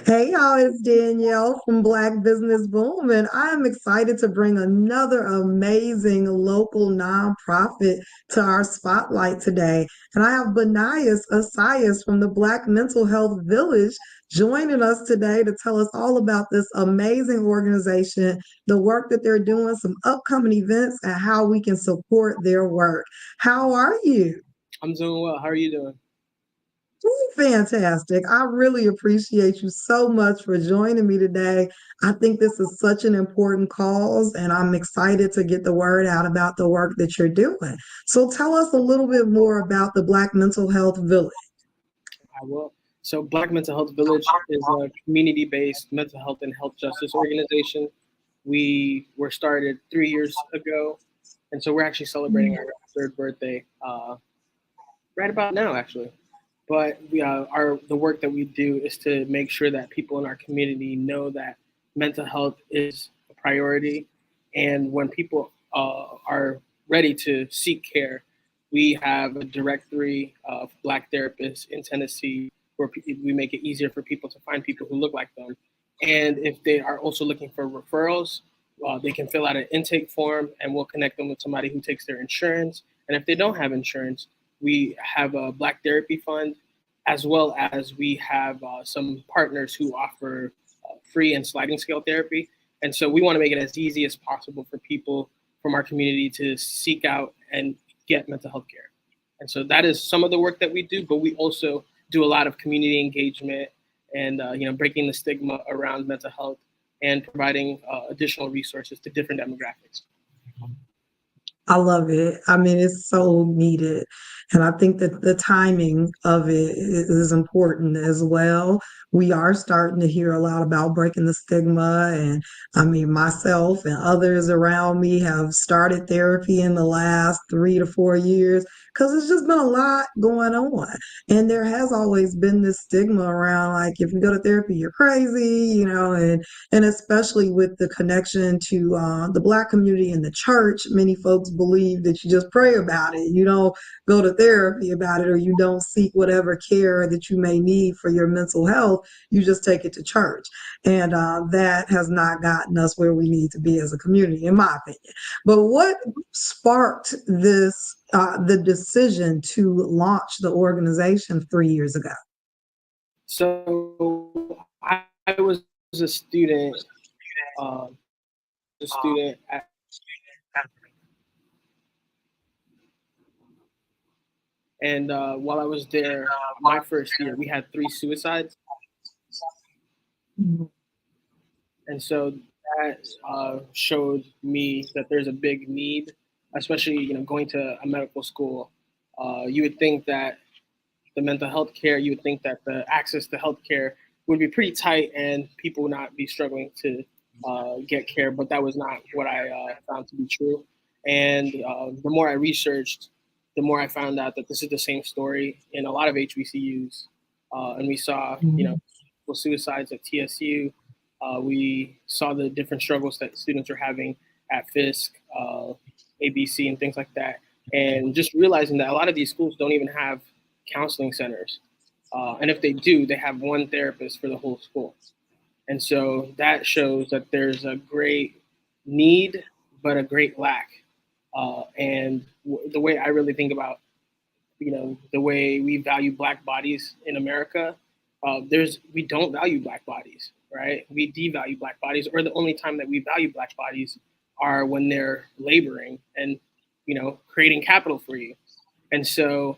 Hey y'all, it's Danielle from Black Business Boom, and I'm excited to bring another amazing local nonprofit to our spotlight today. And I have Benias Asias from the Black Mental Health Village joining us today to tell us all about this amazing organization, the work that they're doing, some upcoming events, and how we can support their work. How are you? I'm doing well. How are you doing? Fantastic. I really appreciate you so much for joining me today. I think this is such an important cause, and I'm excited to get the word out about the work that you're doing. So, tell us a little bit more about the Black Mental Health Village. I will. So, Black Mental Health Village is a community based mental health and health justice organization. We were started 3 years ago, and so we're actually celebrating our third birthday right about now, actually. But the work that we do is to make sure that people in our community know that mental health is a priority, and when people are ready to seek care, we have a directory of Black therapists in Tennessee where we make it easier for people to find people who look like them. And if they are also looking for referrals, they can fill out an intake form, and we'll connect them with somebody who takes their insurance. And if they don't have insurance, we have a Black Therapy Fund, as well as we have some partners who offer free and sliding scale therapy. And so we want to make it as easy as possible for people from our community to seek out and get mental health care. And so that is some of the work that we do, but we also do a lot of community engagement and breaking the stigma around mental health and providing additional resources to different demographics. I love it. I mean, it's so needed. And I think that the timing of it is important as well. We are starting to hear a lot about breaking the stigma. And I mean, myself and others around me have started therapy in the last 3 to 4 years because it's just been a lot going on. And there has always been this stigma around like, if you go to therapy, you're crazy, and especially with the connection to the Black community and the church, many folks believe that you just pray about it. You don't go to therapy about it, or you don't seek whatever care that you may need for your mental health. You just take it to church. And that has not gotten us where we need to be as a community, in my opinion. But what sparked the decision to launch the organization 3 years ago? So I was a student, at, and while I was there, my first year, we had three suicides. And so that showed me that there's a big need, especially going to a medical school. You would think that the mental health care, you would think that the access to health care would be pretty tight and people would not be struggling to get care, but that was not what I found to be true. And the more I researched, the more I found out that this is the same story in a lot of HBCUs. And we saw, suicides at TSU. We saw the different struggles that students are having at Fisk, ABC, and things like that. And just realizing that a lot of these schools don't even have counseling centers. And if they do, they have one therapist for the whole school. And so that shows that there's a great need, but a great lack. The way I really think about, the way we value Black bodies in America, we don't value Black bodies, right? We devalue Black bodies, or the only time that we value Black bodies are when they're laboring and, creating capital for you. And so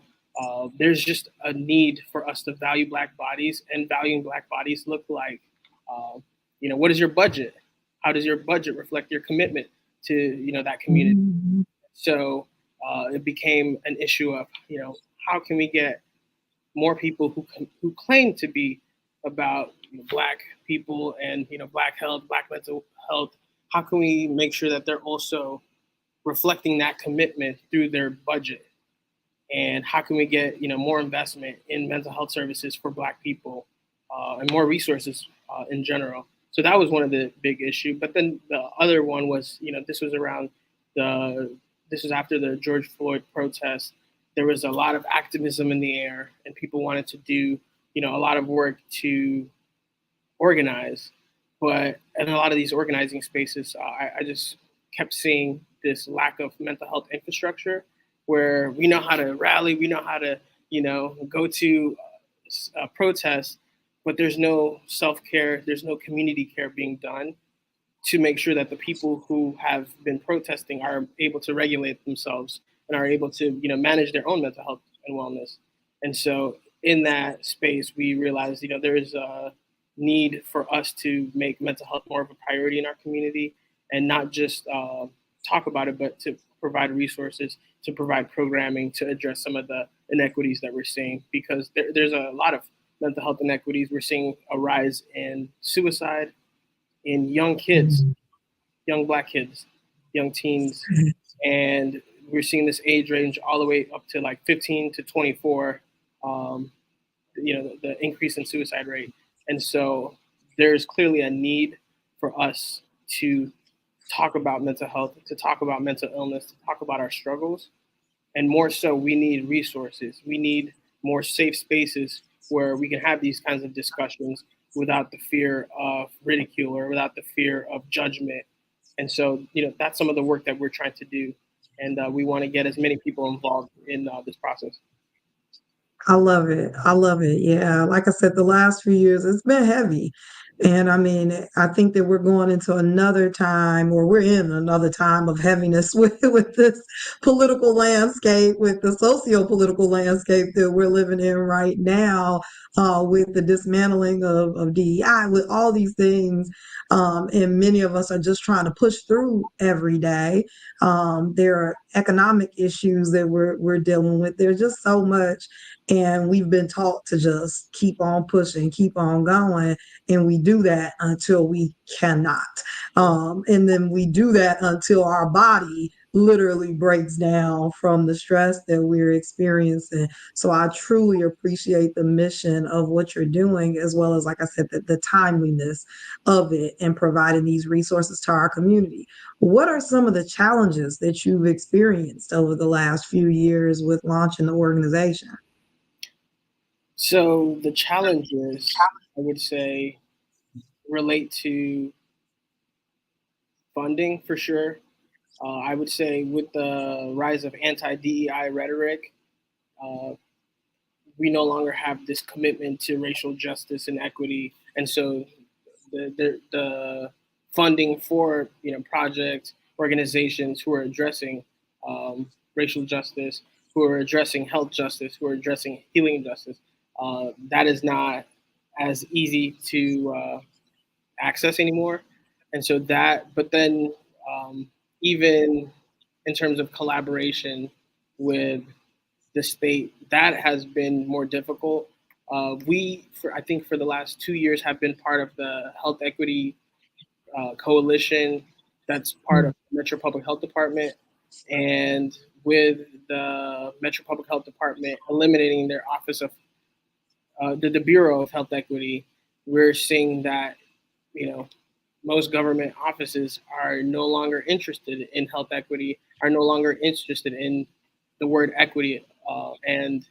there's just a need for us to value Black bodies, and valuing Black bodies look like, what is your budget? How does your budget reflect your commitment to, that community? Mhm. So it became an issue of, how can we get more people who claim to be about Black people and Black health, Black mental health. How can we make sure that they're also reflecting that commitment through their budget? And how can we get more investment in mental health services for Black people and more resources in general? So that was one of the big issue. But then the other one was, this was around the this was after the George Floyd protest. There was a lot of activism in the air, and people wanted to do a lot of work to organize. But in a lot of these organizing spaces, I just kept seeing this lack of mental health infrastructure where we know how to rally, we know how to, go to protests, but there's no self-care, there's no community care being done to make sure that the people who have been protesting are able to regulate themselves and are able to, manage their own mental health and wellness. And so in that space, we realized, there is a need for us to make mental health more of a priority in our community and not just talk about it, but to provide resources, to provide programming to address some of the inequities that we're seeing, because there's a lot of mental health inequities. We're seeing a rise in suicide in young kids, young Black kids, young teens, and we're seeing this age range all the way up to like 15 to 24. The increase in suicide rate, and so there's clearly a need for us to talk about mental health, to talk about mental illness, to talk about our struggles, and more so, we need resources. We need more safe spaces where we can have these kinds of discussions without the fear of ridicule or without the fear of judgment. And so, that's some of the work that we're trying to do. And we want to get as many people involved in this process. I love it. I love it. Yeah. Like I said, the last few years, it's been heavy. And I mean, I think that we're going into another time, or we're in another time of heaviness with this political landscape, with the socio-political landscape that we're living in right now, with the dismantling of DEI, with all these things. And many of us are just trying to push through every day. There are economic issues that we're dealing with. There's just so much. And we've been taught to just keep on pushing, keep on going. And we do that until we cannot. And then we do that until our body literally breaks down from the stress that we're experiencing. So I truly appreciate the mission of what you're doing, as well as, like I said, the timeliness of it and providing these resources to our community. What are some of the challenges that you've experienced over the last few years with launching the organization? So the challenges, I would say, relate to funding for sure. I would say with the rise of anti-DEI rhetoric, uh, we no longer have this commitment to racial justice and equity, and so the funding for projects, organizations who are addressing racial justice, who are addressing health justice, who are addressing healing justice, that is not as easy to access anymore. And so that, but then even in terms of collaboration with the state, that has been more difficult. I think, for the last 2 years, have been part of the Health Equity Coalition, that's part of the Metro Public Health Department, and with the Metro Public Health Department eliminating their office of the Bureau of Health Equity, we're seeing that most government offices are no longer interested in health equity, are no longer interested in the word equity, and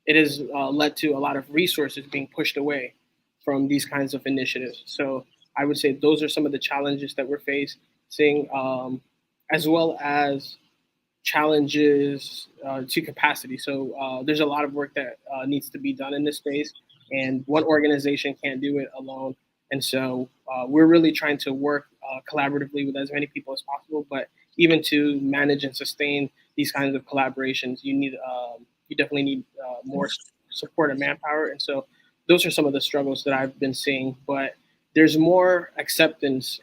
it has led to a lot of resources being pushed away from these kinds of initiatives. So I would say those are some of the challenges that we're facing, as well as challenges to capacity. So there's a lot of work that needs to be done in this space, and one organization can't do it alone. And so we're really trying to work collaboratively with as many people as possible. But even to manage and sustain these kinds of collaborations, you definitely need more support and manpower. And so those are some of the struggles that I've been seeing. But there's more acceptance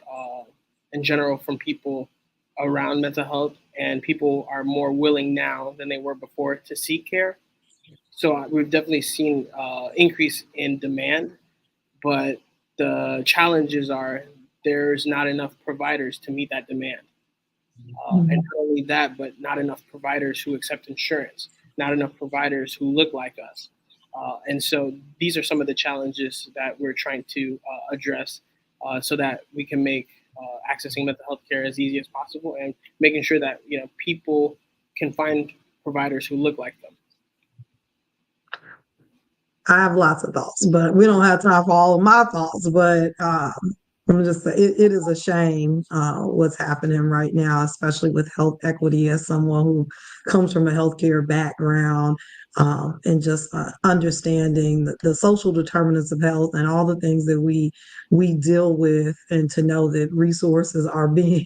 in general from people around mental health, and people are more willing now than they were before to seek care. So we've definitely seen increase in demand, but the challenges are there's not enough providers to meet that demand. And not only that, but not enough providers who accept insurance, not enough providers who look like us. And so these are some of the challenges that we're trying to address so that we can make accessing mental health care as easy as possible, and making sure that people can find providers who look like them. I have lots of thoughts, but we don't have time for all of my thoughts. But I'm just saying, it is a shame what's happening right now, especially with health equity. As someone who comes from a healthcare background, and just understanding the social determinants of health and all the things that we deal with, and to know that resources are being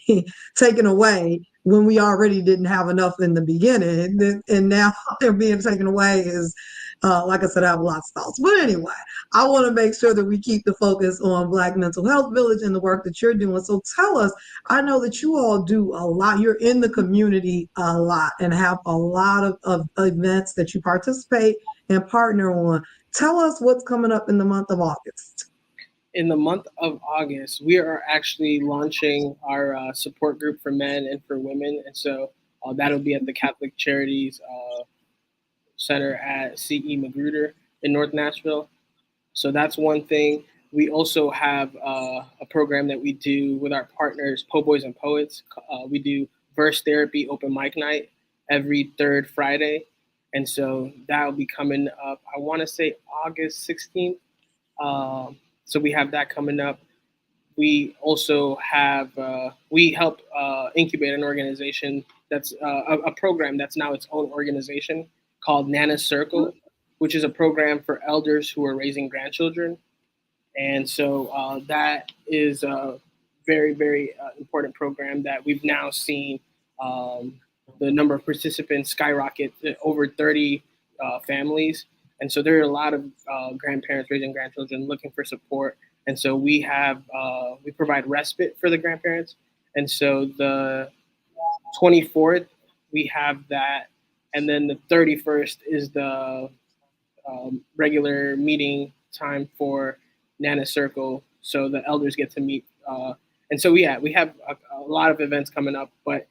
taken away when we already didn't have enough in the beginning, and now they're being taken away is like I said, I have lots of thoughts. But anyway, I want to make sure that we keep the focus on Black Mental Health Village and the work that you're doing. So tell us, I know that you all do a lot. You're in the community a lot and have a lot of events that you participate and partner on. Tell us what's coming up in the month of August. In the month of August, we are actually launching our support group for men and for women, and so that'll be at the Catholic Charities Center at CE Magruder in North Nashville. So that's one thing. We also have a program that we do with our partners, Po Boys and Poets. We do verse therapy open mic night every third Friday. And so that'll be coming up, I want to say August 16th. So we have that coming up. We also have, we help incubate an organization that's a program that's now its own organization called Nana Circle, which is a program for elders who are raising grandchildren. And so that is a very, very important program that we've now seen the number of participants skyrocket to over 30 families. And so there are a lot of grandparents raising grandchildren looking for support. And so we have, we provide respite for the grandparents. And so the 24th, we have that. And then the 31st is the regular meeting time for Nana Circle, so the elders get to meet. And so, yeah, we have a lot of events coming up, but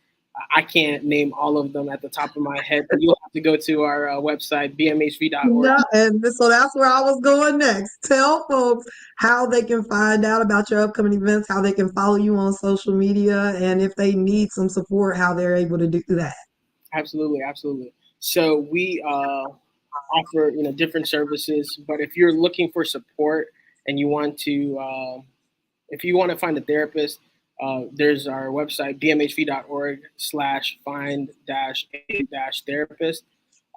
I can't name all of them at the top of my head. You'll have to go to our website, bmhv.org. No, and so that's where I was going next. Tell folks how they can find out about your upcoming events, how they can follow you on social media, and if they need some support, how they're able to do that. Absolutely, absolutely. So we offer different services, but if you're looking for support and you want to if you want to find a therapist, there's our website, bmhv.org/find-a-therapist.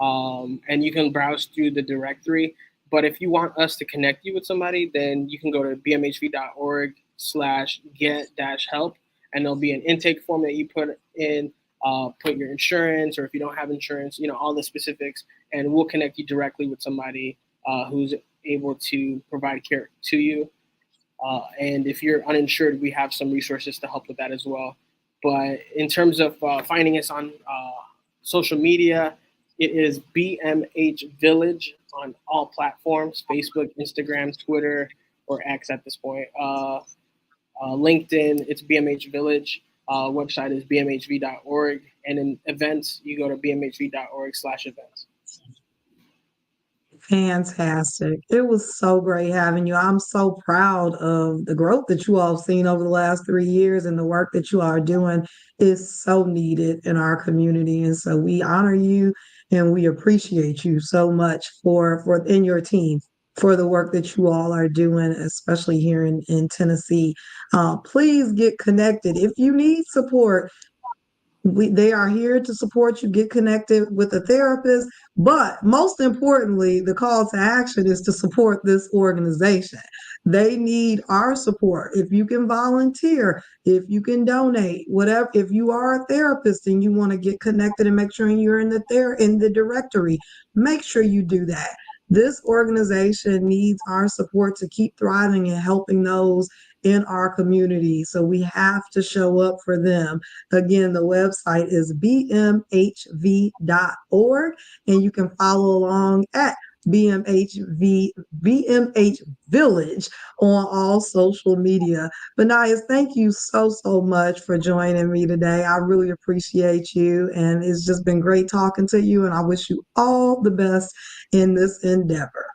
And you can browse through the directory. But if you want us to connect you with somebody, then you can go to bmhv.org/get-help, and there'll be an intake form that you put in, put your insurance, or if you don't have insurance, all the specifics, and we'll connect you directly with somebody who's able to provide care to you. And if you're uninsured, we have some resources to help with that as well. But in terms of finding us on social media, it is BMH Village on all platforms: Facebook, Instagram, Twitter, or X at this point. LinkedIn, it's BMH Village. Website is bmhv.org. And in events, you go to bmhv.org/events. Fantastic. It was so great having you. I'm so proud of the growth that you all have seen over the last 3 years, and the work that you are doing is so needed in our community. And so we honor you and we appreciate you so much for in your team for the work that you all are doing, especially here in Tennessee. Please get connected. If you need support, they are here to support you. Get connected with a therapist, but most importantly, the call to action is to support this organization. They need our support. If you can volunteer, if you can donate, whatever. If you are a therapist and you want to get connected and make sure you're in the directory, make sure you do that. This organization needs our support to keep thriving and helping those in our community. So we have to show up for them. Again, the website is bmhv.org, and you can follow along at BMH Village on all social media. Benayas, thank you so much for joining me today. I really appreciate you, and it's just been great talking to you, and I wish you all the best in this endeavor.